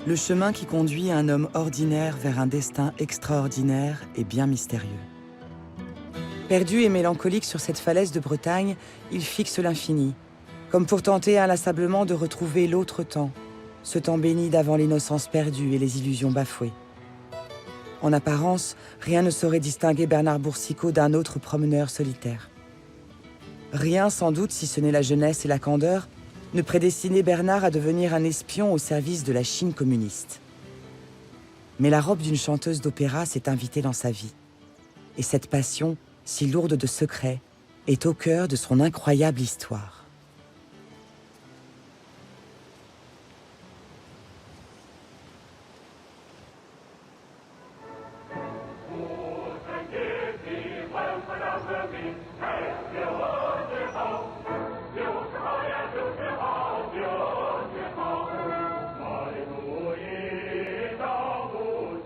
Le chemin qui conduit un homme ordinaire vers un destin extraordinaire et bien mystérieux. Perdu et mélancolique sur cette falaise de Bretagne, il fixe l'infini, comme pour tenter inlassablement de retrouver l'autre temps, ce temps béni d'avant l'innocence perdue et les illusions bafouées. En apparence, rien ne saurait distinguer Bernard Boursicot d'un autre promeneur solitaire. Rien, sans doute, si ce n'est la jeunesse et la candeur, ne prédestinait Bernard à devenir un espion au service de la Chine communiste. Mais la robe d'une chanteuse d'opéra s'est invitée dans sa vie. Et cette passion, si lourde de secrets, est au cœur de son incroyable histoire.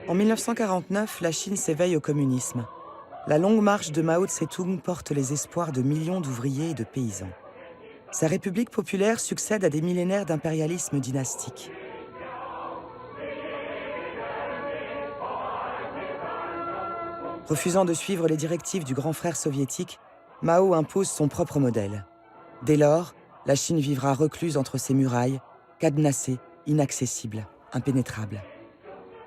En 1949, la Chine s'éveille au communisme. La longue marche de Mao Tse-tung porte les espoirs de millions d'ouvriers et de paysans. Sa république populaire succède à des millénaires d'impérialisme dynastique. Refusant de suivre les directives du grand frère soviétique, Mao impose son propre modèle. Dès lors, la Chine vivra recluse entre ses murailles, cadenassée, inaccessible, impénétrable.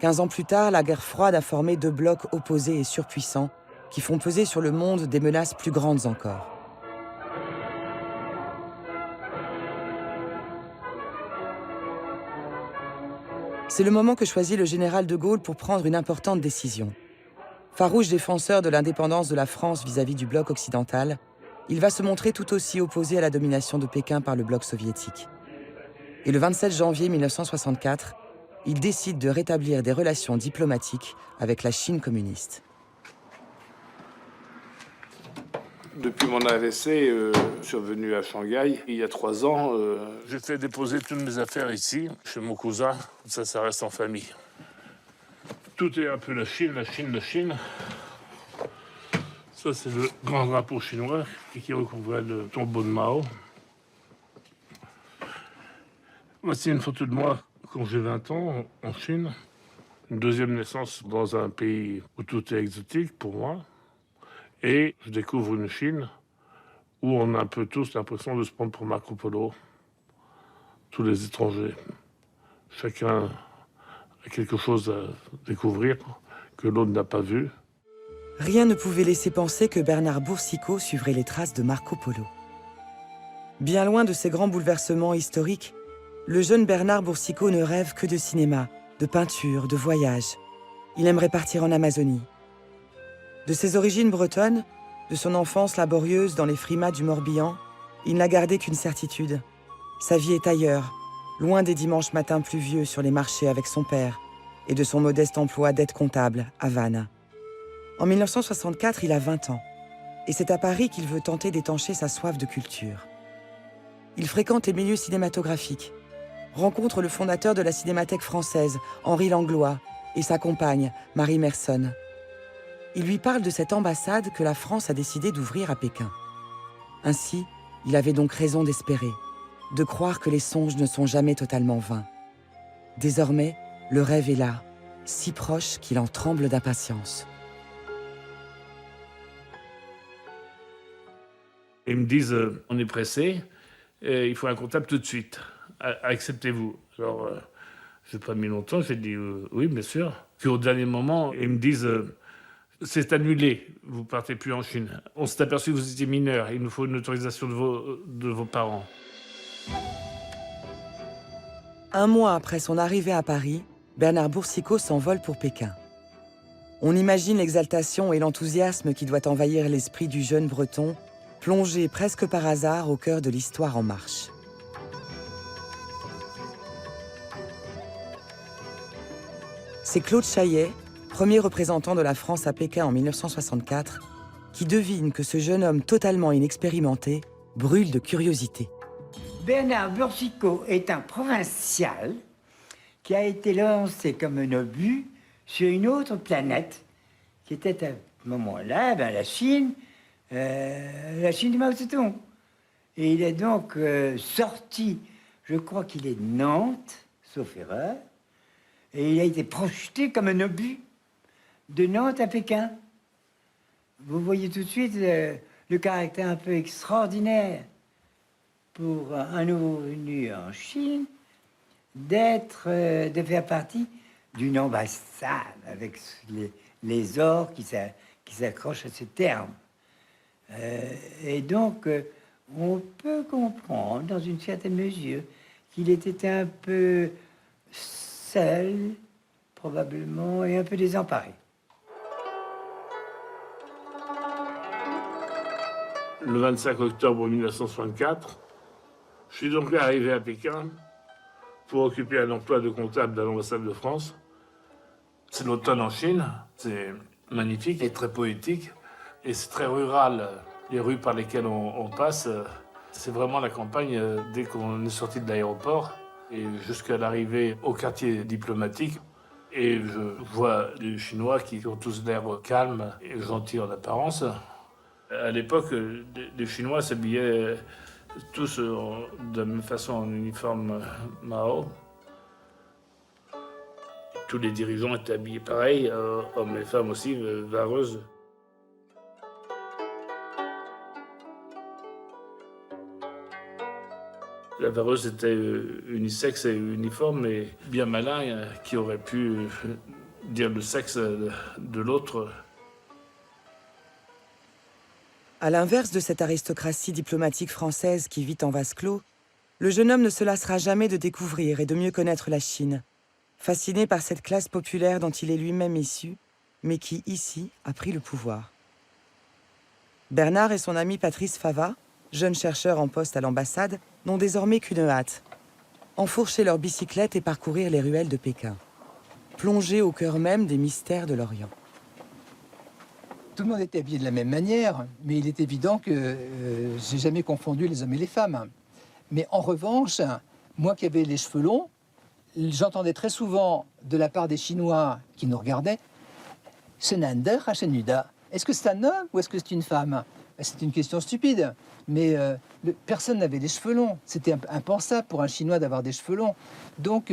15 ans plus tard, la guerre froide a formé deux blocs opposés et surpuissants qui font peser sur le monde des menaces plus grandes encore. C'est le moment que choisit le général de Gaulle pour prendre une importante décision. Farouche défenseur de l'indépendance de la France vis-à-vis du bloc occidental, il va se montrer tout aussi opposé à la domination de Pékin par le bloc soviétique. Et le 27 janvier 1964, il décide de rétablir des relations diplomatiques avec la Chine communiste. Depuis mon AVC, je suis revenu à Shanghai il y a 3 ans. J'ai fait déposer toutes mes affaires ici, chez mon cousin. Ça reste en famille. Tout est un peu la Chine, la Chine, la Chine. Ça, c'est le grand drapeau chinois qui recouvrait le tombeau de Mao. Voici une photo de moi quand j'ai 20 ans en Chine. Une deuxième naissance dans un pays où tout est exotique pour moi. Et je découvre une Chine où on a un peu tous l'impression de se prendre pour Marco Polo. Tous les étrangers. Chacun a quelque chose à découvrir que l'autre n'a pas vu. Rien ne pouvait laisser penser que Bernard Boursicot suivrait les traces de Marco Polo. Bien loin de ces grands bouleversements historiques, le jeune Bernard Boursicot ne rêve que de cinéma, de peinture, de voyage. Il aimerait partir en Amazonie. De ses origines bretonnes, de son enfance laborieuse dans les frimas du Morbihan, il n'a gardé qu'une certitude. Sa vie est ailleurs, loin des dimanches matins pluvieux sur les marchés avec son père et de son modeste emploi d'aide comptable à Vannes. En 1964, il a 20 ans et c'est à Paris qu'il veut tenter d'étancher sa soif de culture. Il fréquente les milieux cinématographiques, rencontre le fondateur de la Cinémathèque française, Henri Langlois, et sa compagne, Marie Merson. Il lui parle de cette ambassade que la France a décidé d'ouvrir à Pékin. Ainsi, il avait donc raison d'espérer, de croire que les songes ne sont jamais totalement vains. Désormais, le rêve est là, si proche qu'il en tremble d'impatience. Ils me disent, on est pressé, et il faut un comptable tout de suite. Acceptez-vous. Alors, j'ai pas mis longtemps, j'ai dit oui, bien sûr. Puis au dernier moment, ils me disent, c'est annulé, vous partez plus en Chine. On s'est aperçu que vous étiez mineur, il nous faut une autorisation de vos parents. Un mois après son arrivée à Paris, Bernard Boursicot s'envole pour Pékin. On imagine l'exaltation et l'enthousiasme qui doit envahir l'esprit du jeune Breton, plongé presque par hasard au cœur de l'histoire en marche. C'est Claude Chaillet, premier représentant de la France à Pékin en 1964, qui devine que ce jeune homme totalement inexpérimenté brûle de curiosité. Bernard Boursicot est un provincial qui a été lancé comme un obus sur une autre planète, qui était à ce moment-là la Chine de Mao Tse-tung. Et il est donc sorti, je crois qu'il est de Nantes, sauf erreur, Et il a été projeté comme un obus de Nantes à Pékin. Vous voyez tout de suite le caractère un peu extraordinaire pour un nouveau venu en Chine de faire partie d'une ambassade avec les ors qui s'accrochent à ce terme. Et donc, on peut comprendre, dans une certaine mesure, qu'il était un peu seul, probablement, et un peu désemparé. Le 25 octobre 1964, je suis donc arrivé à Pékin pour occuper un emploi de comptable à l'ambassade de France. C'est l'automne en Chine, c'est magnifique et très poétique, et c'est très rural. Les rues par lesquelles on passe, c'est vraiment la campagne dès qu'on est sorti de l'aéroport et jusqu'à l'arrivée au quartier diplomatique. Et je vois des Chinois qui ont tous l'air calmes et gentils en apparence. À l'époque, les Chinois s'habillaient tous de la même façon en uniforme Mao. Tous les dirigeants étaient habillés pareil, hommes et femmes aussi, vareuses. La vareuse était unisexe et uniforme, mais bien malin, qui aurait pu dire le sexe de l'autre. À l'inverse de cette aristocratie diplomatique française qui vit en vase clos, le jeune homme ne se lassera jamais de découvrir et de mieux connaître la Chine, fasciné par cette classe populaire dont il est lui-même issu, mais qui, ici, a pris le pouvoir. Bernard et son ami Patrice Fava, jeune chercheur en poste à l'ambassade, n'ont désormais qu'une hâte, enfourcher leur bicyclette et parcourir les ruelles de Pékin, plonger au cœur même des mystères de l'Orient. Tout le monde était habillé de la même manière, mais il est évident que j'ai jamais confondu les hommes et les femmes. Mais en revanche, moi qui avais les cheveux longs, j'entendais très souvent de la part des Chinois qui nous regardaient « Shenander Hashenuda ». Est-ce que c'est un homme ou est-ce que c'est une femme? C'est une question stupide, mais personne n'avait des cheveux longs. C'était impensable pour un Chinois d'avoir des cheveux longs. Donc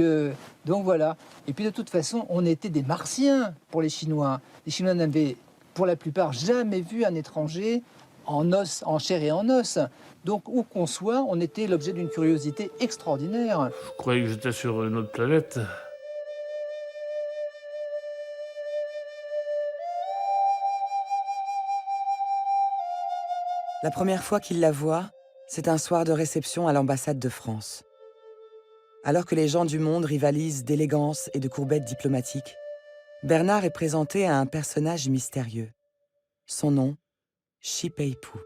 voilà. Et puis de toute façon, on était des martiens pour les Chinois. Les Chinois n'avaient, pour la plupart, jamais vu un étranger en os, en chair et en os. Donc où qu'on soit, on était l'objet d'une curiosité extraordinaire. Je croyais que j'étais sur une autre planète. La première fois qu'il la voit, c'est un soir de réception à l'ambassade de France. Alors que les gens du monde rivalisent d'élégance et de courbettes diplomatiques, Bernard est présenté à un personnage mystérieux. Son nom, Shi Peipu.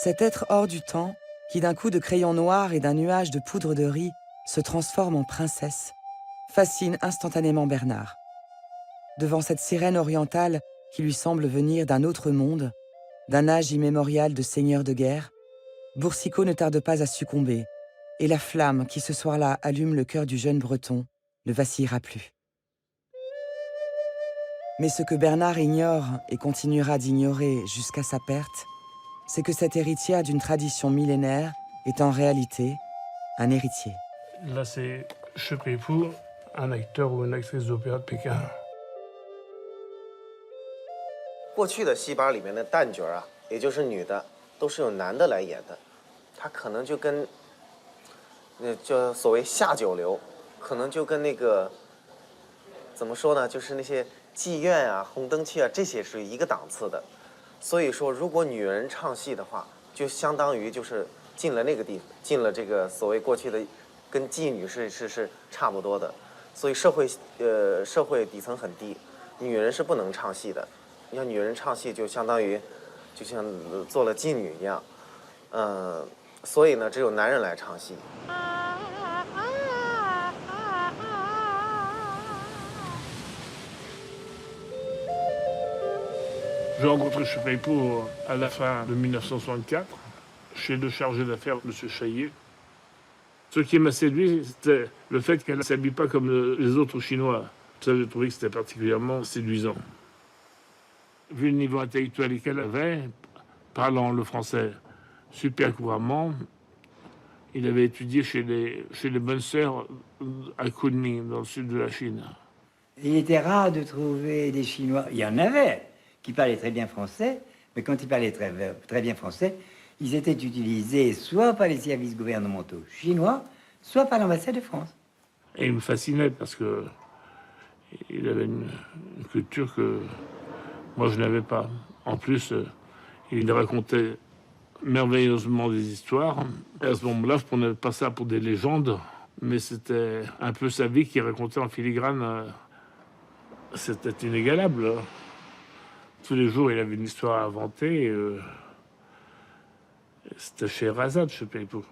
Cet être hors du temps, qui d'un coup de crayon noir et d'un nuage de poudre de riz se transforme en princesse, fascine instantanément Bernard. Devant cette sirène orientale qui lui semble venir d'un autre monde, d'un âge immémorial de seigneurs de guerre, Boursicot ne tarde pas à succomber, et la flamme qui ce soir-là allume le cœur du jeune Breton ne vacillera plus. Mais ce que Bernard ignore et continuera d'ignorer jusqu'à sa perte, c'est que cet héritier d'une tradition millénaire est en réalité un héritier. Là, c'est Shi Peipu, un acteur ou une actrice d'opéra de Pékin. 过去的戏班里面的旦角啊，也就是女的，都是由男的来演的。他可能就跟，叫所谓下九流，可能就跟那个，怎么说呢，就是那些妓院啊、红灯区啊这些是一个档次的。所以说，如果女人唱戏的话，就相当于就是进了那个地，进了这个所谓过去的，跟妓女是差不多的。所以社会底层很低，女人是不能唱戏的。 你像女人唱戏，就相当于，就像做了妓女一样，所以呢，只有男人来唱戏。J'ai rencontré Shi Peipu à la fin de 1964, chez le chargé d'affaires, M. Chaillet. Ce qui m'a séduit, c'était le fait qu'elle ne s'habille pas comme les autres Chinois. Ça, j'ai trouvé que c'était particulièrement séduisant. Vu le niveau intellectuel qu'elle avait, parlant le français super couramment, Il avait étudié chez les bonnes sœurs à Kunming, dans le sud de la Chine. Il était rare de trouver des Chinois. Il y en avait qui parlaient très bien français, mais quand ils parlaient très bien français, ils étaient utilisés soit par les services gouvernementaux chinois, soit par l'ambassade de France. Et il me fascinait parce que il avait une culture que moi je n'avais pas. En plus, il racontait merveilleusement des histoires. Et à ce moment-là, je prenais pas ça pour des légendes, mais c'était un peu sa vie qu'il racontait en filigrane. C'était inégalable. Tous les jours, il avait une histoire à inventer. C'était chez Razad, chez Peipo.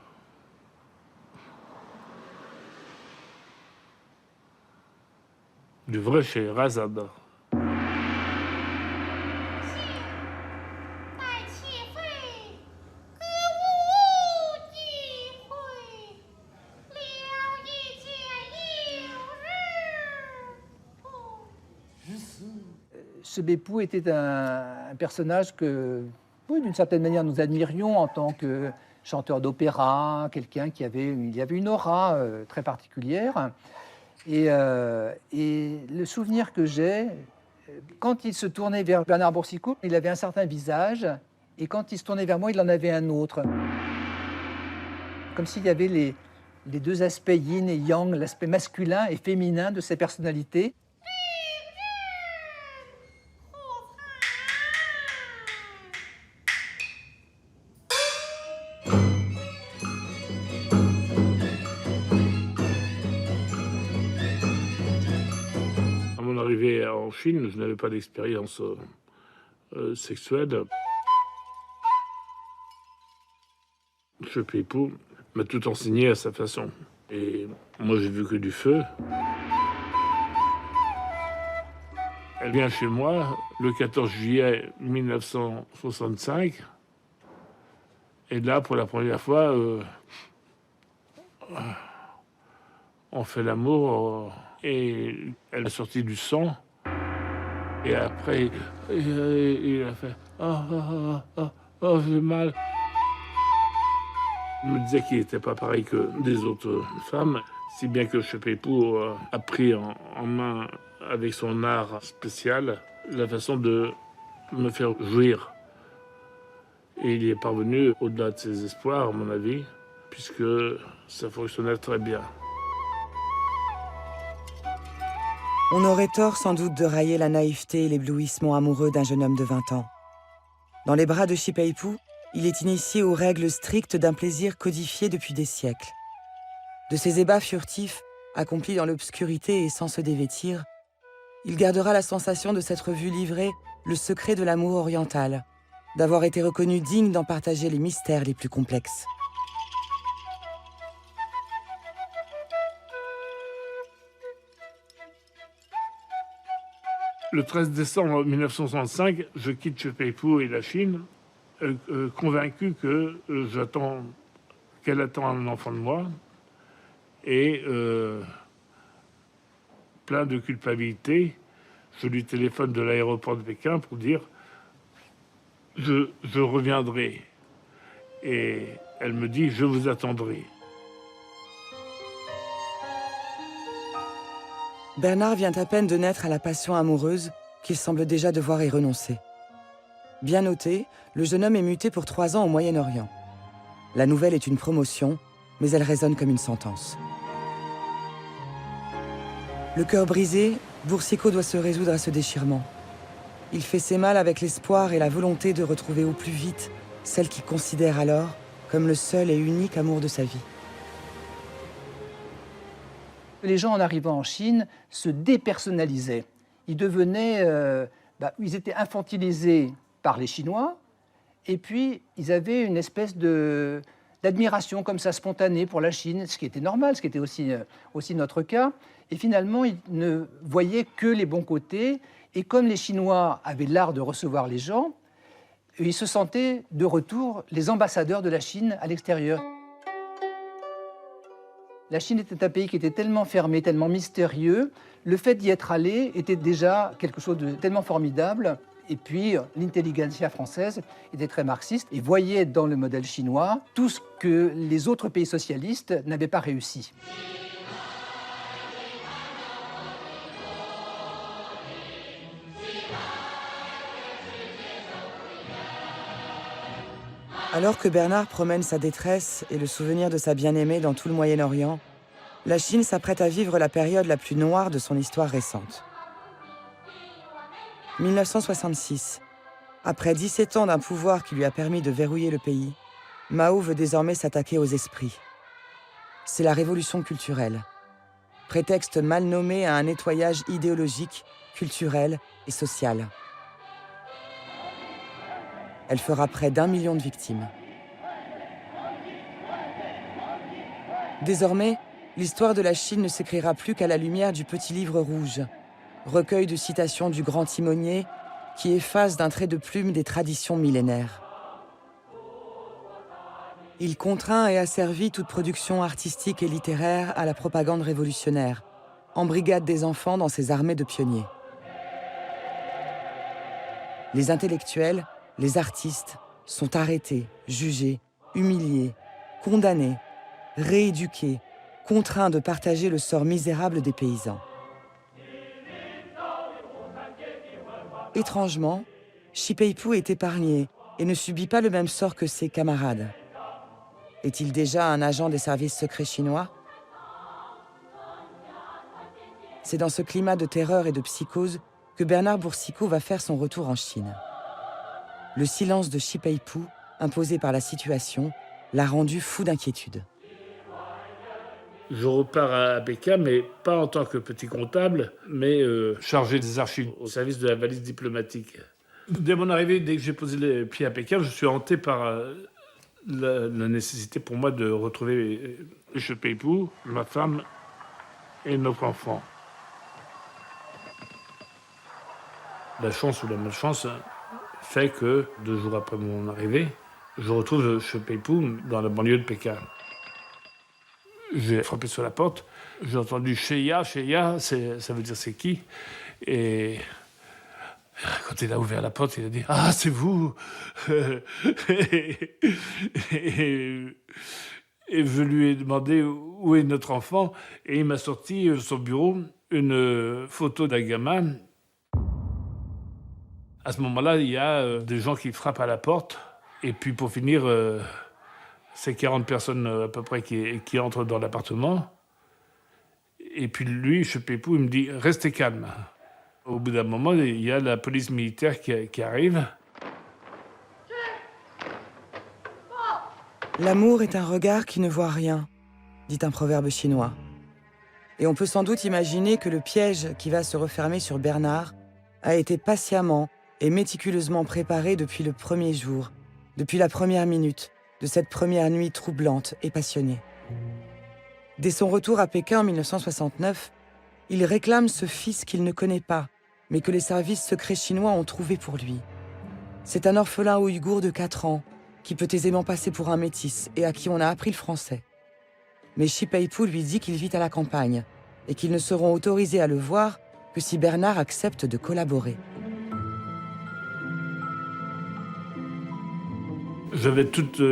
Du vrai chez Razad. Ce Beppu était un personnage que, oui, d'une certaine manière, nous admirions en tant que chanteur d'opéra, quelqu'un qui avait une aura très particulière. Et le souvenir que j'ai, quand il se tournait vers Bernard Boursicot, il avait un certain visage, et quand il se tournait vers moi, il en avait un autre. Comme s'il y avait les deux aspects yin et yang, l'aspect masculin et féminin de ses personnalités. À mon arrivée en Chine, je n'avais pas d'expérience sexuelle. Ce Peipo m'a tout enseigné à sa façon. Et moi, j'ai vu que du feu. Elle vient chez moi le 14 juillet 1965. Et là, pour la première fois, on fait l'amour et elle a sorti du sang. Et après, il a fait « Oh, j'ai mal ». Il me disait qu'il n'était pas pareil que des autres femmes, si bien que ce Peipo a pris en main, avec son art spécial, la façon de me faire jouir. Et il y est parvenu au-delà de ses espoirs, à mon avis, puisque ça fonctionnait très bien. On aurait tort sans doute de railler la naïveté et l'éblouissement amoureux d'un jeune homme de 20 ans. Dans les bras de Shi Peipu, il est initié aux règles strictes d'un plaisir codifié depuis des siècles. De ses ébats furtifs, accomplis dans l'obscurité et sans se dévêtir, il gardera la sensation de s'être vu livrer le secret de l'amour oriental, d'avoir été reconnu digne d'en partager les mystères les plus complexes. Le 13 décembre 1965, je quitte Shi Peipu et la Chine, convaincu que qu'elle attend un enfant de moi, et plein de culpabilité, je lui téléphone de l'aéroport de Pékin pour dire je reviendrai. Et elle me dit je vous attendrai. Bernard vient à peine de naître à la passion amoureuse qu'il semble déjà devoir y renoncer. Bien noté, le jeune homme est muté pour 3 ans au Moyen-Orient. La nouvelle est une promotion, mais elle résonne comme une sentence. Le cœur brisé, Boursicot doit se résoudre à ce déchirement. Il fait ses malles avec l'espoir et la volonté de retrouver au plus vite celle qu'il considère alors comme le seul et unique amour de sa vie. Les gens, en arrivant en Chine, se dépersonnalisaient. Ils devenaient... ils étaient infantilisés par les Chinois, et puis ils avaient une espèce d'admiration comme ça spontanée pour la Chine, ce qui était normal, ce qui était aussi notre cas. Et finalement, ils ne voyaient que les bons côtés. Et comme les Chinois avaient l'art de recevoir les gens, ils se sentaient de retour les ambassadeurs de la Chine à l'extérieur. La Chine était un pays qui était tellement fermé, tellement mystérieux. Le fait d'y être allé était déjà quelque chose de tellement formidable. Et puis, l'intelligentsia française était très marxiste et voyait dans le modèle chinois tout ce que les autres pays socialistes n'avaient pas réussi. Alors que Bernard promène sa détresse et le souvenir de sa bien-aimée dans tout le Moyen-Orient, la Chine s'apprête à vivre la période la plus noire de son histoire récente. 1966. Après 17 ans d'un pouvoir qui lui a permis de verrouiller le pays, Mao veut désormais s'attaquer aux esprits. C'est la révolution culturelle. Prétexte mal nommé à un nettoyage idéologique, culturel et social. Elle fera près d'1 million de victimes. Désormais, l'histoire de la Chine ne s'écrira plus qu'à la lumière du Petit Livre rouge, recueil de citations du grand timonier qui efface d'un trait de plume des traditions millénaires. Il contraint et asservit toute production artistique et littéraire à la propagande révolutionnaire, embrigade des enfants dans ses armées de pionniers. Les intellectuels, les artistes sont arrêtés, jugés, humiliés, condamnés, rééduqués, contraints de partager le sort misérable des paysans. Étrangement, Shi Peipu est épargné et ne subit pas le même sort que ses camarades. Est-il déjà un agent des services secrets chinois? C'est dans ce climat de terreur et de psychose que Bernard Boursicot va faire son retour en Chine. Le silence de Shi Peipu, imposé par la situation, l'a rendu fou d'inquiétude. Je repars à Pékin, mais pas en tant que petit comptable, mais chargé des archives au service de la valise diplomatique. Dès mon arrivée, dès que j'ai posé les pieds à Pékin, je suis hanté par la nécessité pour moi de retrouver Shi Peipu, ma femme et nos enfants. La chance ou la malchance fait que 2 jours après mon arrivée, je retrouve Shi Peipu dans la banlieue de Pékin. J'ai frappé sur la porte, j'ai entendu Sheya, ça veut dire c'est qui? Et quand il a ouvert la porte, il a dit « Ah, c'est vous !» Et je lui ai demandé où est notre enfant, et il m'a sorti de son bureau une photo d'un gamin. À ce moment-là, il y a des gens qui frappent à la porte, et puis pour finir, c'est 40 personnes à peu près qui entrent dans l'appartement. Et puis lui, Shi Peipu, il me dit « Restez calme ». Au bout d'un moment, il y a la police militaire qui arrive. L'amour est un regard qui ne voit rien, dit un proverbe chinois. Et on peut sans doute imaginer que le piège qui va se refermer sur Bernard a été patiemment et méticuleusement préparé depuis le premier jour, depuis la première minute de cette première nuit troublante et passionnée. Dès son retour à Pékin en 1969, il réclame ce fils qu'il ne connaît pas, mais que les services secrets chinois ont trouvé pour lui. C'est un orphelin ouïghour de 4 ans, qui peut aisément passer pour un métis et à qui on a appris le français. Mais Shi Peipu lui dit qu'il vit à la campagne et qu'ils ne seront autorisés à le voir que si Bernard accepte de collaborer. J'avais toutes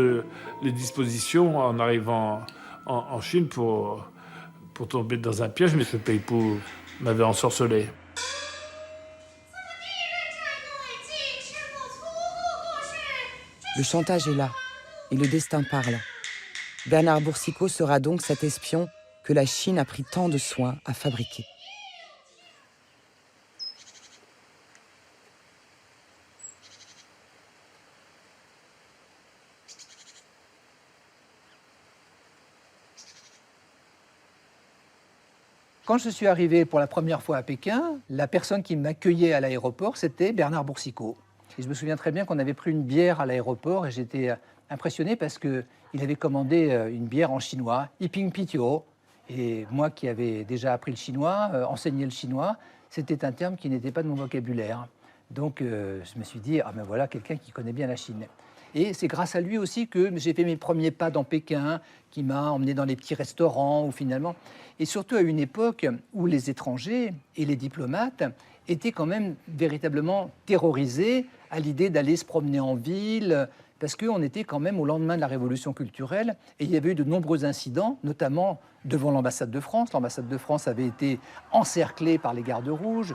les dispositions en arrivant en Chine pour tomber dans un piège, mais Shi Peipu m'avait ensorcelé. Le chantage est là, et le destin parle. Bernard Boursicot sera donc cet espion que la Chine a pris tant de soin à fabriquer. Quand je suis arrivé pour la première fois à Pékin, la personne qui m'accueillait à l'aéroport, c'était Bernard Boursicot. Et je me souviens très bien qu'on avait pris une bière à l'aéroport et j'étais impressionné parce qu'il avait commandé une bière en chinois, Yiping Pitio. Et moi qui avais déjà appris le chinois, enseigné le chinois, c'était un terme qui n'était pas de mon vocabulaire. Donc je me suis dit, ah ben voilà quelqu'un qui connaît bien la Chine. Et c'est grâce à lui aussi que j'ai fait mes premiers pas dans Pékin, qui m'a emmené dans les petits restaurants, où finalement... Et surtout à une époque où les étrangers et les diplomates étaient quand même véritablement terrorisés à l'idée d'aller se promener en ville, parce qu'on était quand même au lendemain de la Révolution culturelle, et il y avait eu de nombreux incidents, notamment devant l'ambassade de France. L'ambassade de France avait été encerclée par les gardes rouges.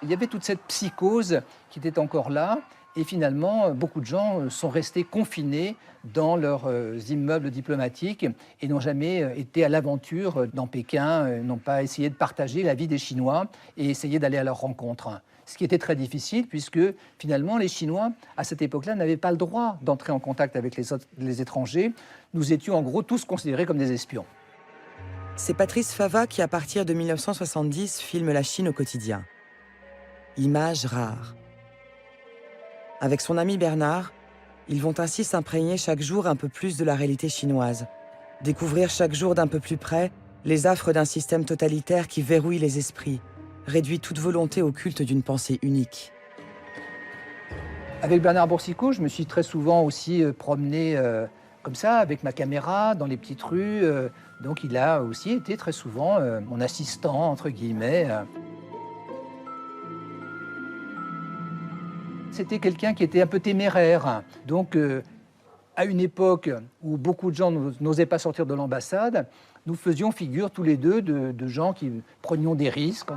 Il y avait toute cette psychose qui était encore là, et finalement, beaucoup de gens sont restés confinés dans leurs immeubles diplomatiques et n'ont jamais été à l'aventure dans Pékin, n'ont pas essayé de partager la vie des Chinois et essayer d'aller à leur rencontre. Ce qui était très difficile, puisque finalement, les Chinois, à cette époque-là, n'avaient pas le droit d'entrer en contact avec les étrangers. Nous étions en gros tous considérés comme des espions. C'est Patrice Fava qui, à partir de 1970, filme la Chine au quotidien. Images rares. Avec son ami Bernard, ils vont ainsi s'imprégner chaque jour un peu plus de la réalité chinoise, découvrir chaque jour d'un peu plus près les affres d'un système totalitaire qui verrouille les esprits, réduit toute volonté au culte d'une pensée unique. Avec Bernard Boursicot, je me suis très souvent aussi promené comme ça, avec ma caméra, dans les petites rues. Donc il a aussi été très souvent mon assistant, entre guillemets. C'était quelqu'un qui était un peu téméraire. Donc, à une époque où beaucoup de gens n'osaient pas sortir de l'ambassade, nous faisions figure tous les deux de gens qui prenions des risques.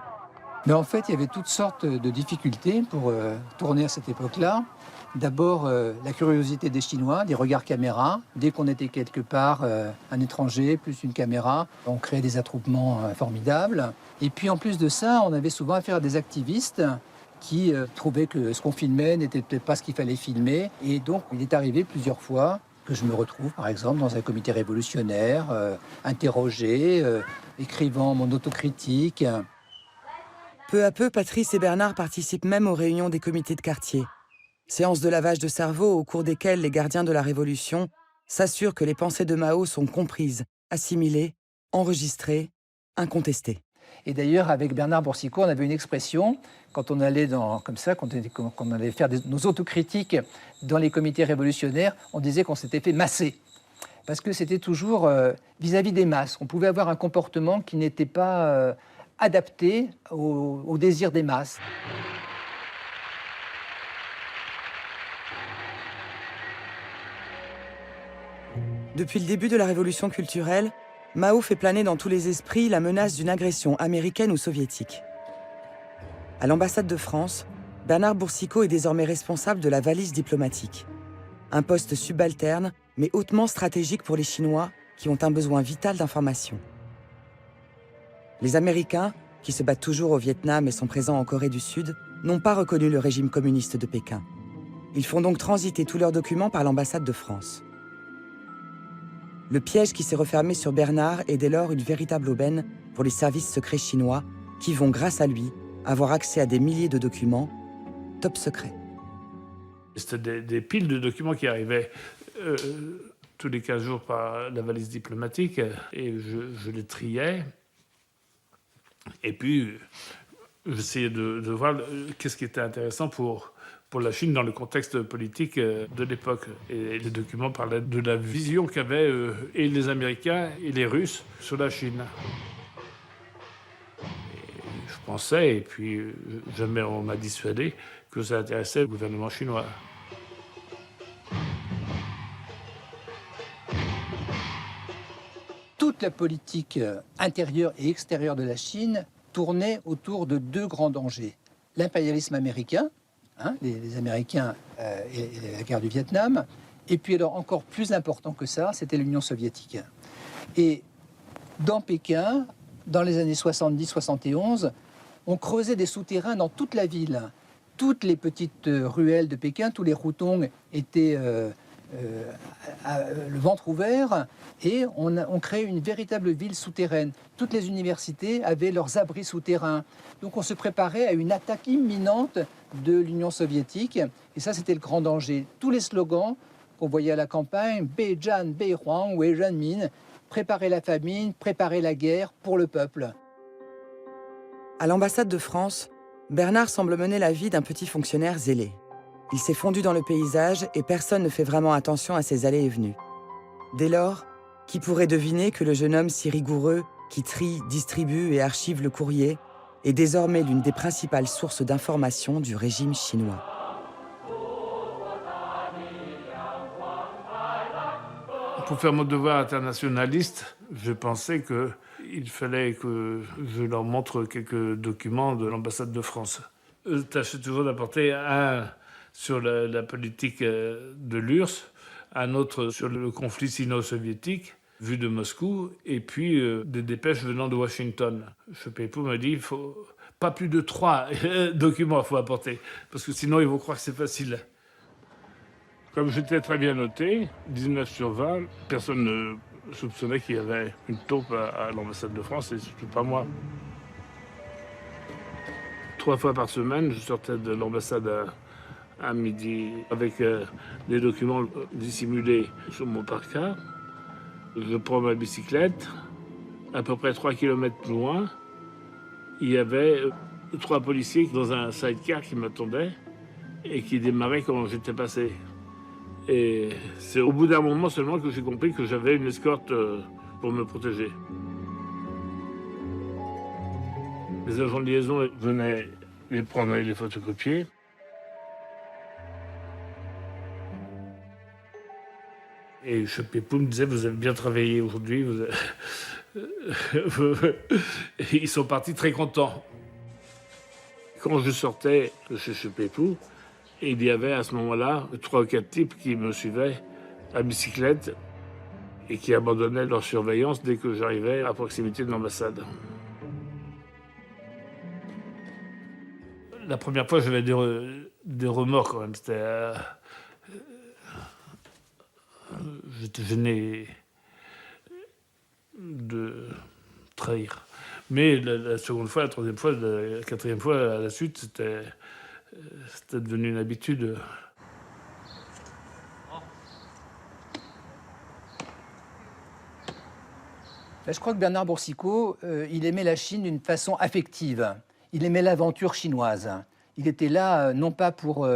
Mais en fait, il y avait toutes sortes de difficultés pour tourner à cette époque-là. D'abord, la curiosité des Chinois, des regards caméra. Dès qu'on était quelque part, un étranger plus une caméra, on créait des attroupements formidables. Et puis, en plus de ça, on avait souvent affaire à des activistes qui trouvaient que ce qu'on filmait n'était peut-être pas ce qu'il fallait filmer. Et donc, il est arrivé plusieurs fois que je me retrouve, par exemple, dans un comité révolutionnaire, interrogé, écrivant mon autocritique. Peu à peu, Patrice et Bernard participent même aux réunions des comités de quartier. Séances de lavage de cerveau au cours desquelles les gardiens de la Révolution s'assurent que les pensées de Mao sont comprises, assimilées, enregistrées, incontestées. Et d'ailleurs, avec Bernard Boursicot, on avait une expression, quand on allait comme ça, quand on allait faire nos autocritiques dans les comités révolutionnaires, on disait qu'on s'était fait masser. Parce que c'était toujours vis-à-vis des masses. On pouvait avoir un comportement qui n'était pas adapté au désir des masses. Depuis le début de la révolution culturelle, Mao fait planer dans tous les esprits la menace d'une agression américaine ou soviétique. À l'ambassade de France, Bernard Boursicot est désormais responsable de la valise diplomatique. Un poste subalterne, mais hautement stratégique pour les Chinois qui ont un besoin vital d'information. Les Américains, qui se battent toujours au Vietnam et sont présents en Corée du Sud, n'ont pas reconnu le régime communiste de Pékin. Ils font donc transiter tous leurs documents par l'ambassade de France. Le piège qui s'est refermé sur Bernard est dès lors une véritable aubaine pour les services secrets chinois qui vont, grâce à lui, avoir accès à des milliers de documents top secrets. C'était des piles de documents qui arrivaient tous les 15 jours par la valise diplomatique et je les triais. Et puis, j'essayais de voir qu'est-ce qui était intéressant pour la Chine dans le contexte politique de l'époque. Et les documents parlaient de la vision qu'avaient et les Américains et les Russes sur la Chine. Et je pensais, et puis jamais on m'a dissuadé, que ça intéressait le gouvernement chinois. Toute la politique intérieure et extérieure de la Chine tournait autour de deux grands dangers. L'impérialisme américain, les Américains et la guerre du Vietnam, et puis alors encore plus important que ça, c'était l'Union soviétique. Et dans Pékin, dans les années 70-71, on creusait des souterrains dans toute la ville. Toutes les petites ruelles de Pékin, tous les routons étaient le ventre ouvert et on créait une véritable ville souterraine. Toutes les universités avaient leurs abris souterrains. Donc on se préparait à une attaque imminente de l'Union soviétique et ça c'était le grand danger. Tous les slogans qu'on voyait à la campagne, Beijan, Beihuang, Wei Renmin, préparer la famine, préparer la guerre pour le peuple. À l'ambassade de France, Bernard semble mener la vie d'un petit fonctionnaire zélé. Il s'est fondu dans le paysage et personne ne fait vraiment attention à ses allées et venues. Dès lors, Qui pourrait deviner que le jeune homme si rigoureux, qui trie, distribue et archive le courrier, est désormais l'une des principales sources d'information du régime chinois. Pour faire mon devoir internationaliste, je pensais qu'il fallait que je leur montre quelques documents de l'ambassade de France. Je tâchais toujours d'apporter un sur la politique de l'URSS, un autre sur le conflit sino-soviétique, vu de Moscou, et puis des dépêches venant de Washington. Peipo m'a dit, il faut pas plus de 3 documents il faut apporter, parce que sinon ils vont croire que c'est facile. Comme j'étais très bien noté, 19 sur 20, personne ne soupçonnait qu'il y avait une taupe à l'ambassade de France, et surtout pas moi. 3 fois par semaine, je sortais de l'ambassade à midi avec des documents dissimulés sur mon parka. Je prends ma bicyclette. À peu près 3 km plus loin, il y avait 3 policiers dans un sidecar qui m'attendaient et qui démarraient quand j'étais passé. Et c'est au bout d'un moment seulement que j'ai compris que j'avais une escorte pour me protéger. Les agents de liaison venaient les prendre et les photocopier. Et Peipo me disait, vous avez bien travaillé aujourd'hui. Ils sont partis très contents. Quand je sortais de chez Peipo, il y avait à ce moment-là 3 ou 4 types qui me suivaient à bicyclette et qui abandonnaient leur surveillance dès que j'arrivais à proximité de l'ambassade. La première fois, j'avais des remords quand même. J'étais gêné de trahir. Mais la seconde fois, la troisième fois, la quatrième fois, à la suite, c'était devenu une habitude. Je crois que Bernard Boursicot, il aimait la Chine d'une façon affective. Il aimait l'aventure chinoise. Il était là, non pas pour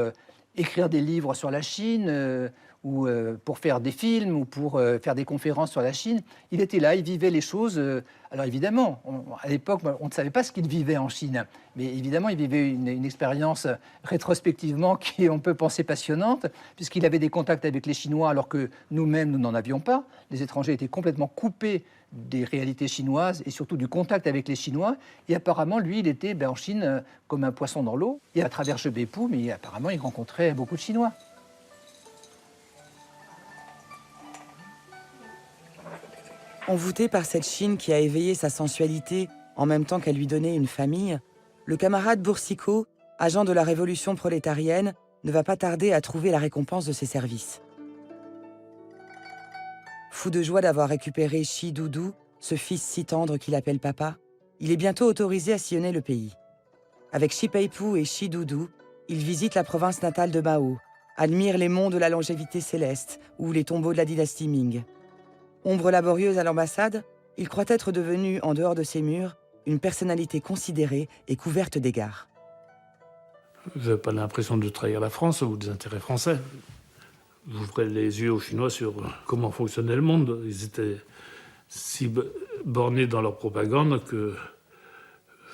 écrire des livres sur la Chine, ou pour faire des films, ou pour faire des conférences sur la Chine. Il était là, il vivait les choses. Alors évidemment, à l'époque, on ne savait pas ce qu'il vivait en Chine. Mais évidemment, il vivait une expérience rétrospectivement qui, on peut penser, passionnante, puisqu'il avait des contacts avec les Chinois alors que nous-mêmes, nous n'en avions pas. Les étrangers étaient complètement coupés des réalités chinoises et surtout du contact avec les Chinois. Et apparemment, lui, il était en Chine comme un poisson dans l'eau. Et à travers Peipo, mais apparemment, il rencontrait beaucoup de Chinois. Envoûté par cette Chine qui a éveillé sa sensualité en même temps qu'elle lui donnait une famille, le camarade Boursicot, agent de la révolution prolétarienne, ne va pas tarder à trouver la récompense de ses services. Fou de joie d'avoir récupéré Shi Doudou, ce fils si tendre qu'il appelle papa, il est bientôt autorisé à sillonner le pays. Avec Shi Peipo et Shi Doudou, il visite la province natale de Mao, admire les monts de la longévité céleste ou les tombeaux de la dynastie Ming. Ombre laborieuse à l'ambassade, il croit être devenu, en dehors de ses murs, une personnalité considérée et couverte d'égards. Je n'avais pas l'impression de trahir la France ou des intérêts français. J'ouvrais les yeux aux Chinois sur comment fonctionnait le monde. Ils étaient si bornés dans leur propagande que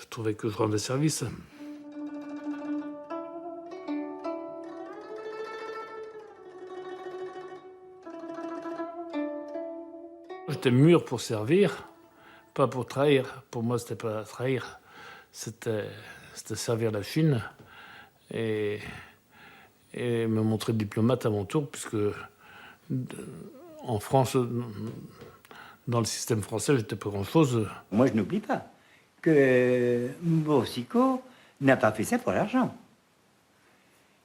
je trouvais que je rendais service. J'étais mûr pour servir, pas pour trahir. Pour moi, c'était pas trahir, c'était servir la Chine et me montrer diplomate à mon tour, puisque en France, dans le système français, j'étais pas grand-chose. Moi, je n'oublie pas que Boursicot n'a pas fait ça pour l'argent.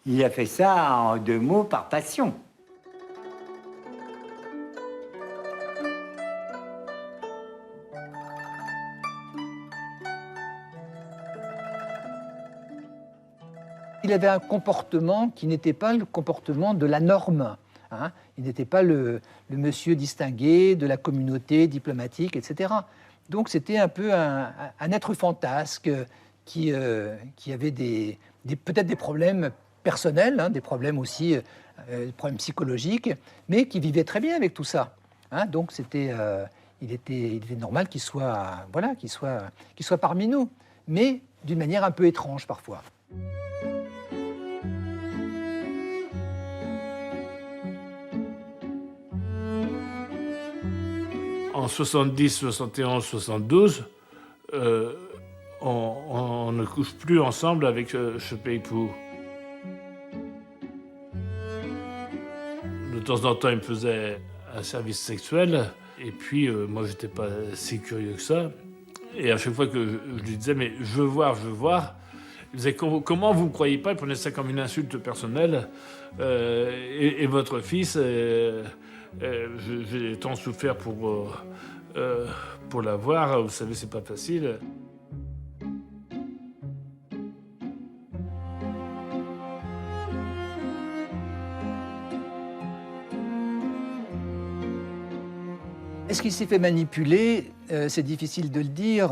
Il a fait ça en 2 mots, par passion. Il avait un comportement qui n'était pas le comportement de la norme. Hein. Il n'était pas le monsieur distingué de la communauté diplomatique, etc. Donc c'était un peu un être fantasque qui avait peut-être des problèmes personnels, hein, des problèmes aussi des problèmes psychologiques, mais qui vivait très bien avec tout ça. hein, donc il était normal qu'il soit, voilà, qu'il soit parmi nous, mais d'une manière un peu étrange parfois. En 70, 71, 72, on ne couche plus ensemble avec Shepei-Pu. De temps en temps, il me faisait un service sexuel, et puis moi, j'étais pas si curieux que ça. Et à chaque fois que je lui disais, mais je veux voir, il disait, comment vous ne croyez pas? Il prenait ça comme une insulte personnelle. Et votre fils, j'ai tant souffert pour la voir, vous savez, c'est pas facile. Est-ce qu'il s'est fait manipuler? C'est difficile de le dire.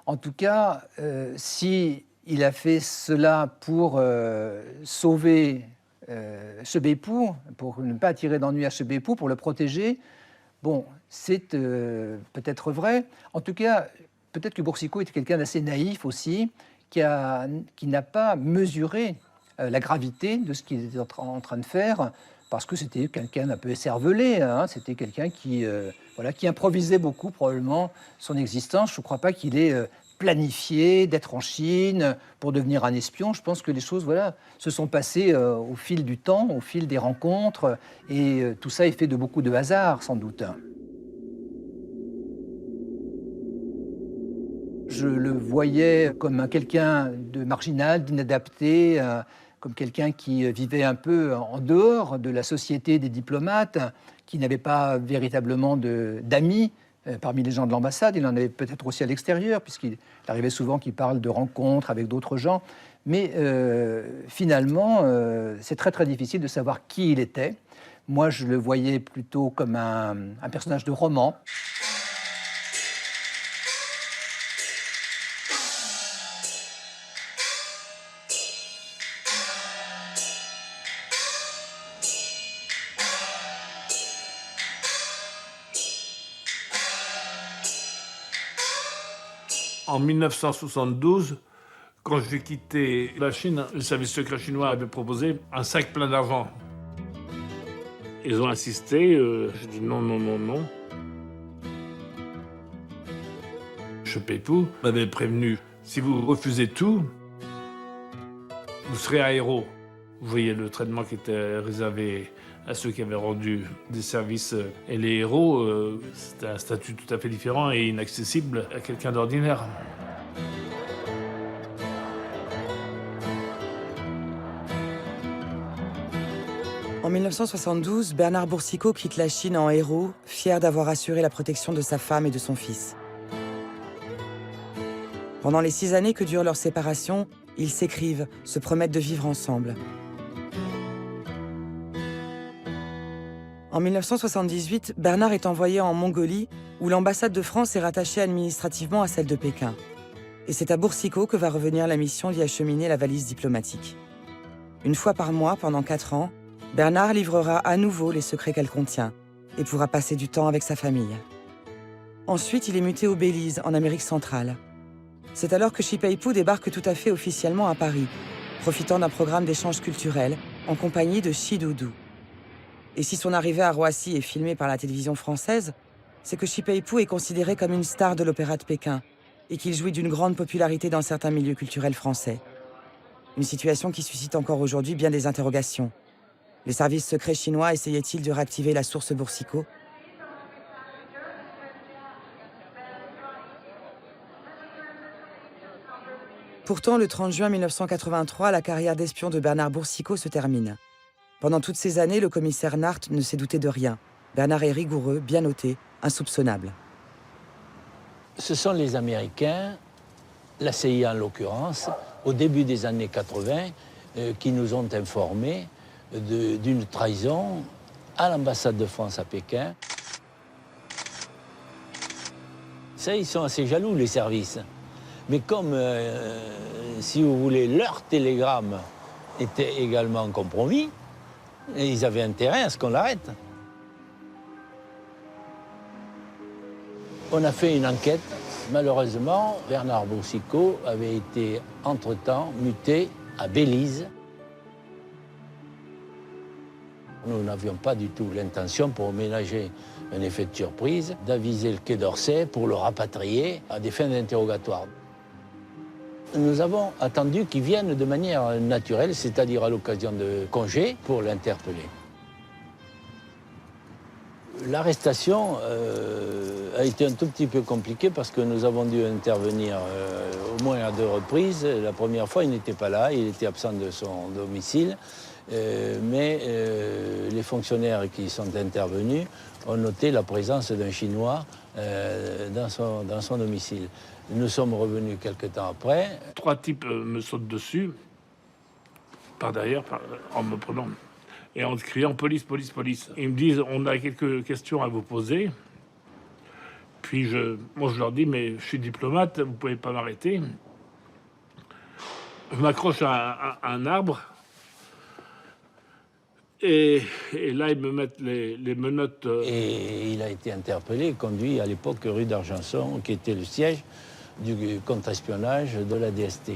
En tout cas, si il a fait cela pour sauver Shepei-Pu, pour ne pas attirer d'ennui à Shepei-Pu, pour le protéger, bon, c'est peut-être vrai. En tout cas, peut-être que Boursicot était quelqu'un d'assez naïf aussi, qui n'a pas mesuré la gravité de ce qu'il était en train de faire, parce que c'était quelqu'un d'un peu écervelé, hein. C'était quelqu'un qui improvisait beaucoup, probablement, son existence. Je ne crois pas qu'il ait planifié d'être en Chine pour devenir un espion. Je pense que les choses se sont passées au fil du temps, au fil des rencontres, et tout ça est fait de beaucoup de hasard, sans doute. Je le voyais comme quelqu'un de marginal, d'inadapté, comme quelqu'un qui vivait un peu en dehors de la société des diplomates, qui n'avait pas véritablement d'amis parmi les gens de l'ambassade. Il en avait peut-être aussi à l'extérieur, puisqu'il arrivait souvent qu'il parle de rencontres avec d'autres gens. Mais finalement, c'est très très difficile de savoir qui il était. Moi, je le voyais plutôt comme un personnage de roman. En 1972, quand j'ai quitté la Chine, le service secret chinois avait proposé un sac plein d'argent. Ils ont insisté, j'ai dit non, non, non, non. Shepei-Pu m'avait prévenu, si vous refusez tout, vous serez un héros. Vous voyez le traitement qui était réservé à ceux qui avaient rendu des services. Et les héros, c'était un statut tout à fait différent et inaccessible à quelqu'un d'ordinaire. En 1972, Bernard Boursicot quitte la Chine en héros, fier d'avoir assuré la protection de sa femme et de son fils. Pendant les 6 années que dure leur séparation, ils s'écrivent, se promettent de vivre ensemble. En 1978, Bernard est envoyé en Mongolie, où l'ambassade de France est rattachée administrativement à celle de Pékin. Et c'est à Boursicot que va revenir la mission d'y acheminer la valise diplomatique. Une fois par mois, pendant 4 ans, Bernard livrera à nouveau les secrets qu'elle contient et pourra passer du temps avec sa famille. Ensuite, il est muté au Belize, en Amérique centrale. C'est alors que Shepei-Pu débarque tout à fait officiellement à Paris, profitant d'un programme d'échange culturel en compagnie de Shi Dudu. Et si son arrivée à Roissy est filmée par la télévision française, c'est que Shepei-Pu est considéré comme une star de l'opéra de Pékin et qu'il jouit d'une grande popularité dans certains milieux culturels français. Une situation qui suscite encore aujourd'hui bien des interrogations. Les services secrets chinois essayaient-ils de réactiver la source Boursicot ? Pourtant, le 30 juin 1983, la carrière d'espion de Bernard Boursicot se termine. Pendant toutes ces années, le commissaire Nart ne s'est douté de rien. Bernard est rigoureux, bien noté, insoupçonnable. Ce sont les Américains, la CIA en l'occurrence, au début des années 80, qui nous ont informés d'une trahison à l'ambassade de France à Pékin. Ça, ils sont assez jaloux, les services. Mais comme, si vous voulez, leur télégramme était également compromis, et ils avaient intérêt à ce qu'on l'arrête. On a fait une enquête. Malheureusement, Bernard Boursicot avait été entre-temps muté à Belize. Nous n'avions pas du tout l'intention, pour ménager un effet de surprise, d'aviser le Quai d'Orsay pour le rapatrier à des fins d'interrogatoire. Nous avons attendu qu'il vienne de manière naturelle, c'est-à-dire à l'occasion de congés, pour l'interpeller. L'arrestation a été un tout petit peu compliquée parce que nous avons dû intervenir au moins à 2 reprises. La première fois, il n'était pas là, il était absent de son domicile. Mais les fonctionnaires qui sont intervenus ont noté la présence d'un Chinois dans son domicile. Nous sommes revenus quelque temps après. 3 types me sautent dessus, par derrière, en me prenant, et en criant « police, police, police ». Ils me disent « on a quelques questions à vous poser ». Puis moi je leur dis « mais je suis diplomate, vous ne pouvez pas m'arrêter ». Je m'accroche à un arbre. Et là, ils me mettent les menottes. Et il a été interpellé et conduit à l'époque rue d'Argenson, qui était le siège du contre-espionnage de la DST.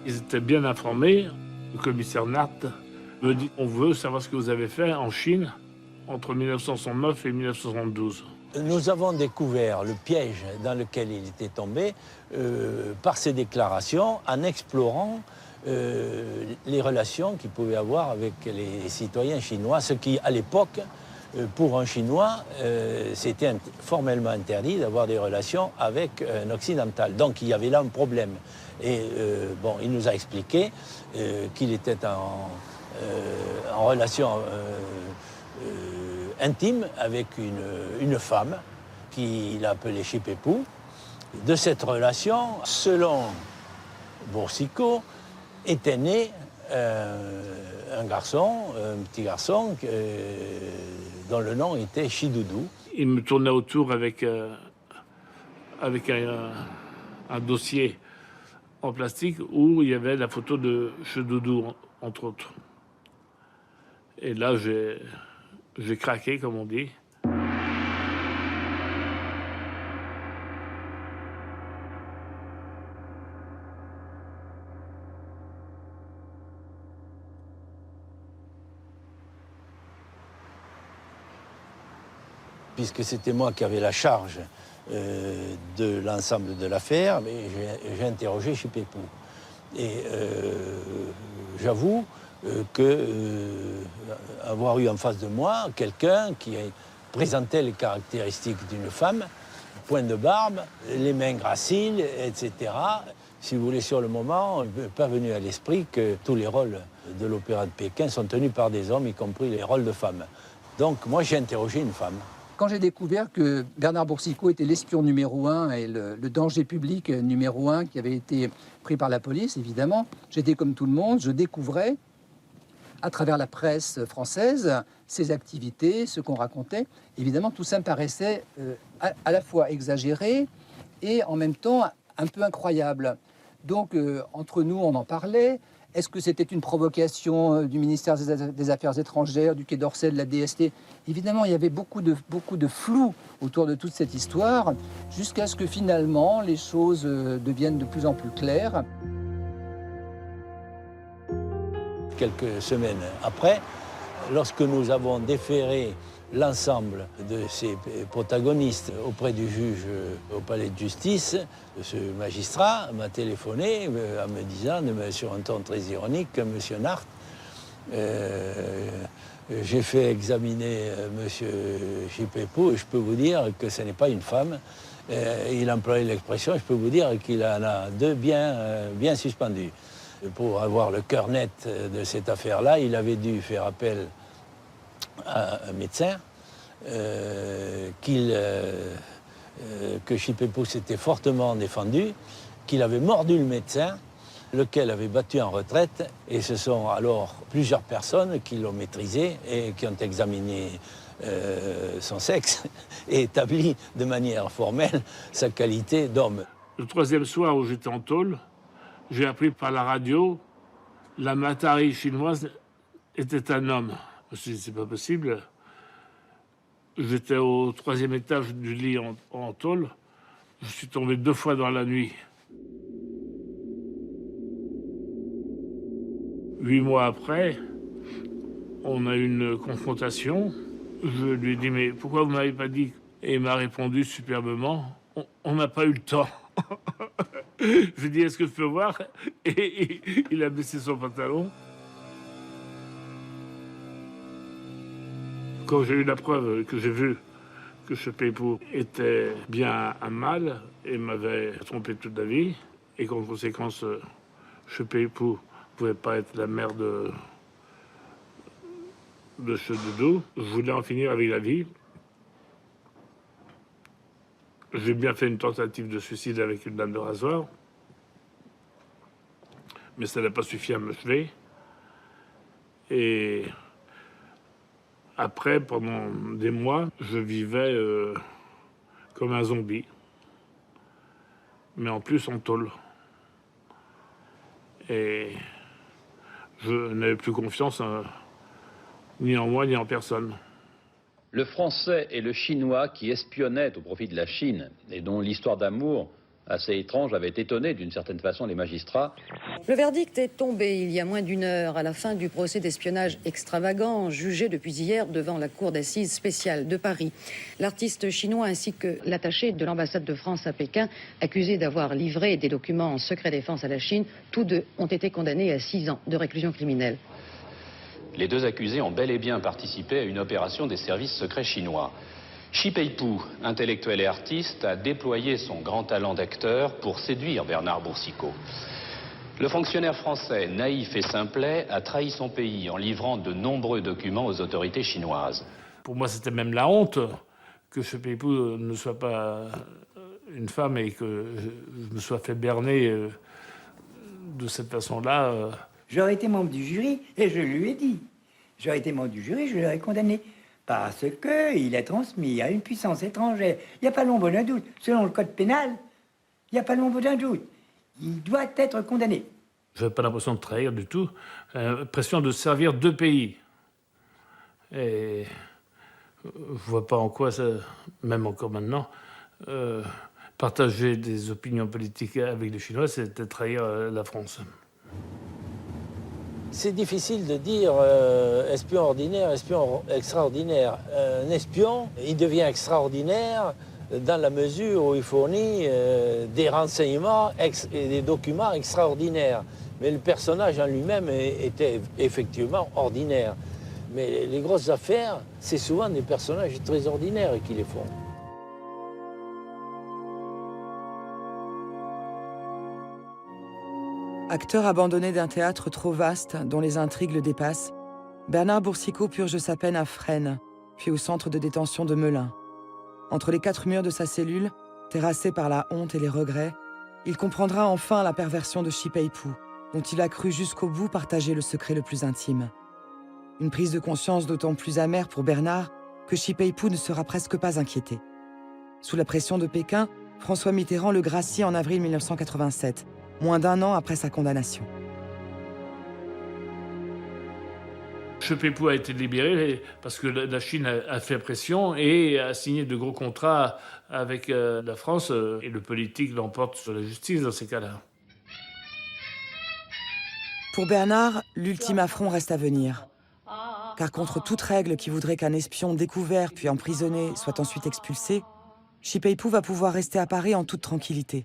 Ils étaient bien informés. Le commissaire Nart me dit « on veut savoir ce que vous avez fait en Chine entre 1969 et 1972 ». Nous avons découvert le piège dans lequel il était tombé par ses déclarations en explorant les relations qu'il pouvait avoir avec les citoyens chinois, ce qui, à l'époque, pour un Chinois, c'était formellement interdit d'avoir des relations avec un occidental. Donc il y avait là un problème. Et il nous a expliqué qu'il était en relation intime avec une femme qu'il a appelée Chipépou. De cette relation, selon Boursicot, était né un petit garçon dont le nom était Chidoudou. Il me tournait autour avec un dossier en plastique où il y avait la photo de Chidoudou, entre autres. Et là, j'ai craqué, comme on dit. Puisque c'était moi qui avais la charge de l'ensemble de l'affaire, mais j'ai interrogé Chipépou. Et j'avoue avoir eu en face de moi quelqu'un qui présentait les caractéristiques d'une femme, point de barbe, les mains graciles, etc. Si vous voulez, sur le moment, il ne m'est pas venu à l'esprit que tous les rôles de l'Opéra de Pékin sont tenus par des hommes, y compris les rôles de femmes. Donc moi, j'ai interrogé une femme. Quand j'ai découvert que Bernard Boursicot était l'espion numéro 1 et le danger public numéro 1 qui avait été pris par la police, évidemment, j'étais comme tout le monde, je découvrais, à travers la presse française, ses activités, ce qu'on racontait. Évidemment, tout ça me paraissait à la fois exagéré et en même temps un peu incroyable. Donc, entre nous, on en parlait. Est-ce que c'était une provocation du ministère des Affaires étrangères, du Quai d'Orsay, de la DST? Évidemment, il y avait beaucoup de flou autour de toute cette histoire, jusqu'à ce que finalement, les choses deviennent de plus en plus claires. Quelques semaines après, lorsque nous avons déféré l'ensemble de ces protagonistes auprès du juge au palais de justice, ce magistrat m'a téléphoné en me disant, sur un ton très ironique, que M. Nart, j'ai fait examiner M. Chipépou et je peux vous dire que ce n'est pas une femme. Il employait l'expression, je peux vous dire qu'il en a 2 bien suspendus. Pour avoir le cœur net de cette affaire-là, il avait dû faire appel à un médecin, que Chipépou s'était fortement défendu, qu'il avait mordu le médecin, lequel avait battu en retraite, et ce sont alors plusieurs personnes qui l'ont maîtrisé et qui ont examiné son sexe et établi de manière formelle sa qualité d'homme. Le 3e soir où j'étais en tôle, j'ai appris par la radio la Matari chinoise était un homme. Je me suis dit, c'est pas possible. J'étais au 3e étage du lit en tôle. Je suis tombé 2 fois dans la nuit. 8 mois après, on a eu une confrontation. Je lui ai dit, mais pourquoi vous ne m'avez pas dit? Et il m'a répondu superbement, on n'a pas eu le temps. Je lui ai dit, est-ce que je peux voir? Et il a baissé son pantalon. Quand j'ai eu la preuve que j'ai vu que ce Peipo était bien un mâle et m'avait trompé toute la vie, et qu'en conséquence, ce Peipo ne pouvait pas être la mère de ce doudou, je voulais en finir avec la vie. J'ai bien fait une tentative de suicide avec une lame de rasoir, mais ça n'a pas suffi à me tuer. Et après, pendant des mois, je vivais comme un zombie, mais en plus en tôle. Et je n'avais plus confiance ni en moi ni en personne. Le français et le chinois qui espionnaient au profit de la Chine et dont l'histoire d'amour assez étrange avait étonné d'une certaine façon les magistrats. Le verdict est tombé il y a moins d'une heure à la fin du procès d'espionnage extravagant jugé depuis hier devant la cour d'assises spéciale de Paris. L'artiste chinois ainsi que l'attaché de l'ambassade de France à Pékin, accusés d'avoir livré des documents en secret défense à la Chine, tous deux ont été condamnés à 6 ans de réclusion criminelle. Les 2 accusés ont bel et bien participé à une opération des services secrets chinois. Shi Peipu, intellectuel et artiste, a déployé son grand talent d'acteur pour séduire Bernard Boursicot. Le fonctionnaire français, naïf et simplet, a trahi son pays en livrant de nombreux documents aux autorités chinoises. Pour moi, c'était même la honte que ce Peipu ne soit pas une femme et que je me sois fait berner de cette façon-là. J'aurais été membre du jury et je lui ai dit. J'aurais été membre du jury, je l'aurais condamné. Parce qu'il a transmis à une puissance étrangère. Il n'y a pas l'ombre d'un doute. Selon le code pénal, il n'y a pas l'ombre d'un doute. Il doit être condamné. Je n'avais pas l'impression de trahir du tout. L'impression de servir 2 pays. Et je ne vois pas en quoi, ça, même encore maintenant, partager des opinions politiques avec les Chinois, c'était trahir la France. C'est difficile de dire espion ordinaire, espion extraordinaire. Un espion, il devient extraordinaire dans la mesure où il fournit des renseignements et des documents extraordinaires. Mais le personnage en lui-même était effectivement ordinaire. Mais les grosses affaires, c'est souvent des personnages très ordinaires qui les font. Acteur abandonné d'un théâtre trop vaste, dont les intrigues le dépassent, Bernard Boursicot purge sa peine à Fresnes, puis au centre de détention de Melun. Entre les 4 murs de sa cellule, terrassé par la honte et les regrets, il comprendra enfin la perversion de Shi Peipu, dont il a cru jusqu'au bout partager le secret le plus intime. Une prise de conscience d'autant plus amère pour Bernard que Shi Peipu ne sera presque pas inquiété. Sous la pression de Pékin, François Mitterrand le gracie en avril 1987, moins d'1 an après sa condamnation. Ce Peipu a été libéré parce que la Chine a fait pression et a signé de gros contrats avec la France et le politique l'emporte sur la justice dans ces cas-là. Pour Bernard, l'ultime affront reste à venir. Car contre toute règle qui voudrait qu'un espion découvert puis emprisonné soit ensuite expulsé, Shi Peipu va pouvoir rester à Paris en toute tranquillité.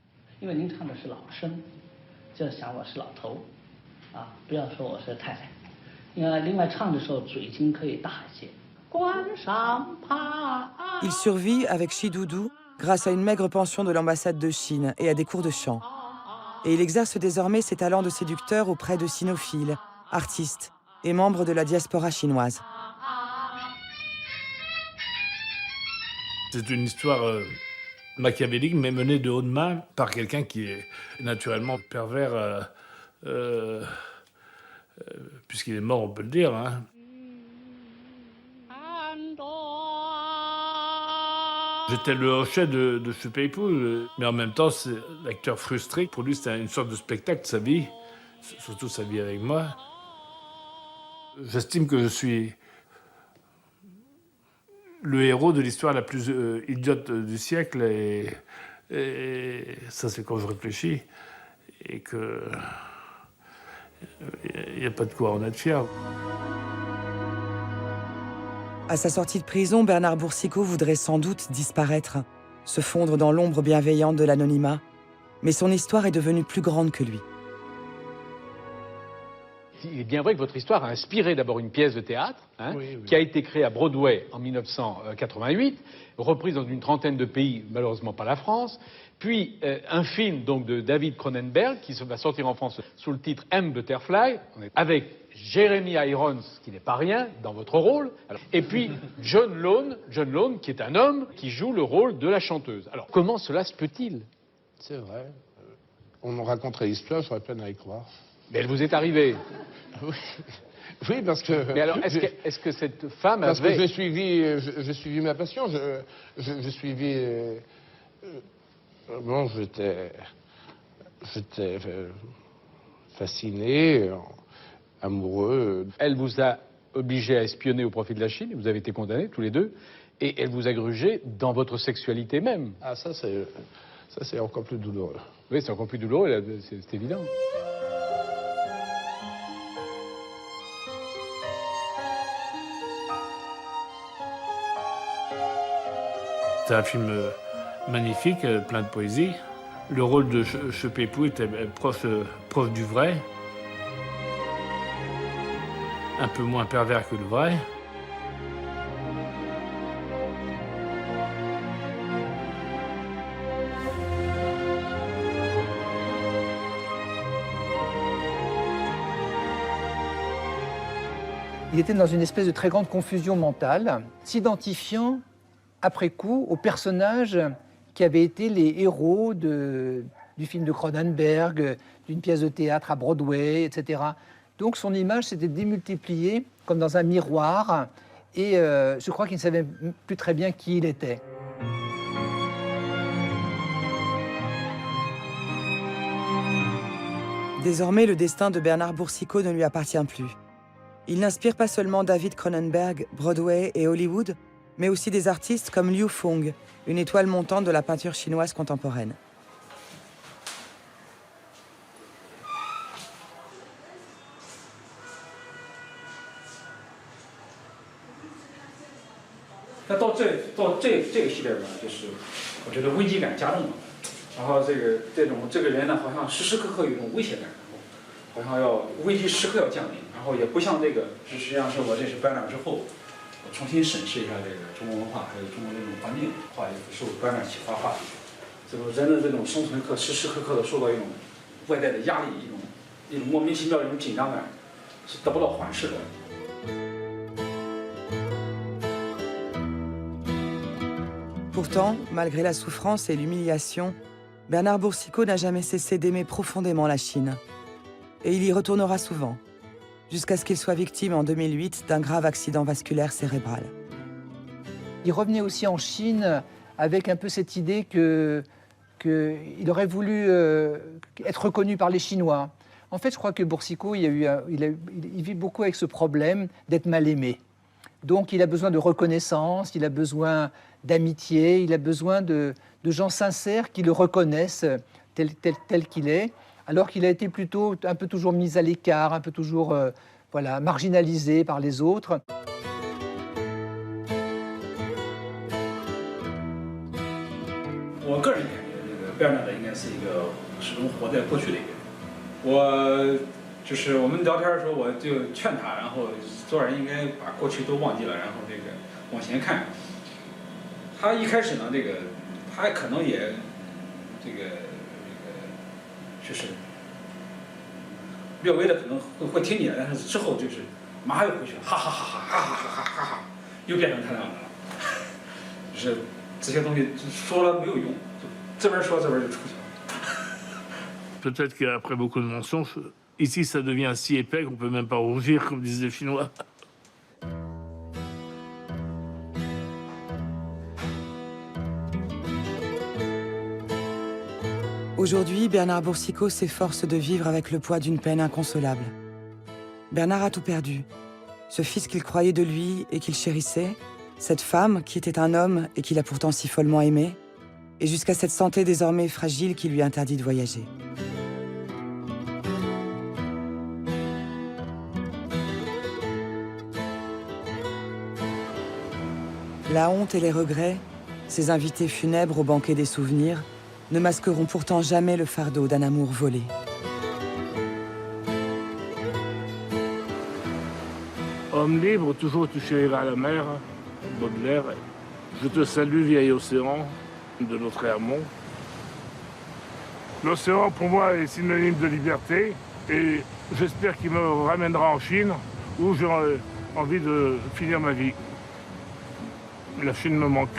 Il survit avec Shi Doudou grâce à une maigre pension de l'ambassade de Chine et à des cours de chant. Et il exerce désormais ses talents de séducteur auprès de cinophiles, artistes et membres de la diaspora chinoise. C'est une histoire machiavélique, mais menée de haut de main par quelqu'un qui est naturellement pervers, puisqu'il est mort, on peut le dire. Hein. J'étais le hochet de ce Peipu, mais en même temps, c'est l'acteur frustré. Pour lui, c'était une sorte de spectacle, sa vie, surtout sa vie avec moi. J'estime que je suis le héros de l'histoire la plus idiote du siècle. Et ça, c'est quand je réfléchis. Et que... il n'y a pas de quoi en être fier. À sa sortie de prison, Bernard Boursicot voudrait sans doute disparaître, se fondre dans l'ombre bienveillante de l'anonymat. Mais son histoire est devenue plus grande que lui. Il est bien vrai que votre histoire a inspiré d'abord une pièce de théâtre, qui a été créée à Broadway en 1988, reprise dans une trentaine de pays, malheureusement pas la France, puis un film donc de David Cronenberg qui va sortir en France sous le titre M. Butterfly, avec Jeremy Irons, qui n'est pas rien dans votre rôle, et puis John Lone, qui est un homme qui joue le rôle de la chanteuse. Alors comment cela se peut-il? C'est vrai. On me raconterait l'histoire, j'aurais peine à y croire. Mais elle vous est arrivée. Oui, parce que... Mais alors, est-ce que cette femme parce avait... que j'ai suivi ma passion, j'ai suivi... bon, j'étais fasciné, amoureux. Elle vous a obligé à espionner au profit de la Chine, vous avez été condamnés tous les deux, et elle vous a grugé dans votre sexualité même. Ah, ça c'est encore plus douloureux. Oui, c'est encore plus douloureux, c'est évident. C'est un film magnifique, plein de poésie. Le rôle de Che Pei-Pu était proche du vrai. Un peu moins pervers que le vrai. Il était dans une espèce de très grande confusion mentale, s'identifiant après coup aux personnages qui avaient été les héros du film de Cronenberg, d'une pièce de théâtre à Broadway, etc. Donc son image s'était démultipliée comme dans un miroir, et je crois qu'il ne savait plus très bien qui il était. Désormais, le destin de Bernard Boursicot ne lui appartient plus. Il n'inspire pas seulement David Cronenberg, Broadway et Hollywood, mais aussi des artistes comme Liu Fong, une étoile montante de la peinture chinoise contemporaine.到这个系列呢，就是我觉得危机感加重了，然后这个人呢，好像时时刻刻有一种威胁感，好像要危机时刻要降临，然后也不像这个，实际上是我这是班长之后，我重新审视一下这个中国文化还有中国这种环境，画一幅受班长启发画的，这种人的这种生存时时刻刻的受到一种外在的压力，一种莫名其妙的一种紧张感，是得不到缓释的。 Pourtant, malgré la souffrance et l'humiliation, Bernard Boursicot n'a jamais cessé d'aimer profondément la Chine. Et il y retournera souvent, jusqu'à ce qu'il soit victime en 2008 d'un grave accident vasculaire cérébral. Il revenait aussi en Chine avec un peu cette idée qu'il aurait voulu être reconnu par les Chinois. En fait, je crois que Boursicot, il vit beaucoup avec ce problème d'être mal aimé. Donc il a besoin de reconnaissance, il a besoin d'amitié, il a besoin de gens sincères qui le reconnaissent tel qu'il est, alors qu'il a été plutôt un peu toujours mis à l'écart, un peu toujours voilà, marginalisé par les autres. Je 就是我们聊天的时候，我就劝他，然后做人应该把过去都忘记了，然后这个往前看。他一开始呢，这个他可能也就是略微的可能会听你的，但是之后就是马上又回去了，哈哈哈哈哈哈哈哈哈，又变成他那样的了。就是这些东西说了没有用，就这边说这边就出去了。Peut-être qu'après beaucoup de mensonges, ici ça devient si épais qu'on peut même pas rougir, comme disent les Chinois. Aujourd'hui, Bernard Boursicot s'efforce de vivre avec le poids d'une peine inconsolable. Bernard a tout perdu. Ce fils qu'il croyait de lui et qu'il chérissait, cette femme qui était un homme et qu'il a pourtant si follement aimé, et jusqu'à cette santé désormais fragile qui lui interdit de voyager. La honte et les regrets, ces invités funèbres au banquet des souvenirs, ne masqueront pourtant jamais le fardeau d'un amour volé. Homme libre, toujours touché vers la mer, Baudelaire. Je te salue, vieil océan, de notre Hermont. L'océan, pour moi, est synonyme de liberté et j'espère qu'il me ramènera en Chine où j'aurai envie de finir ma vie. La Chine me manque.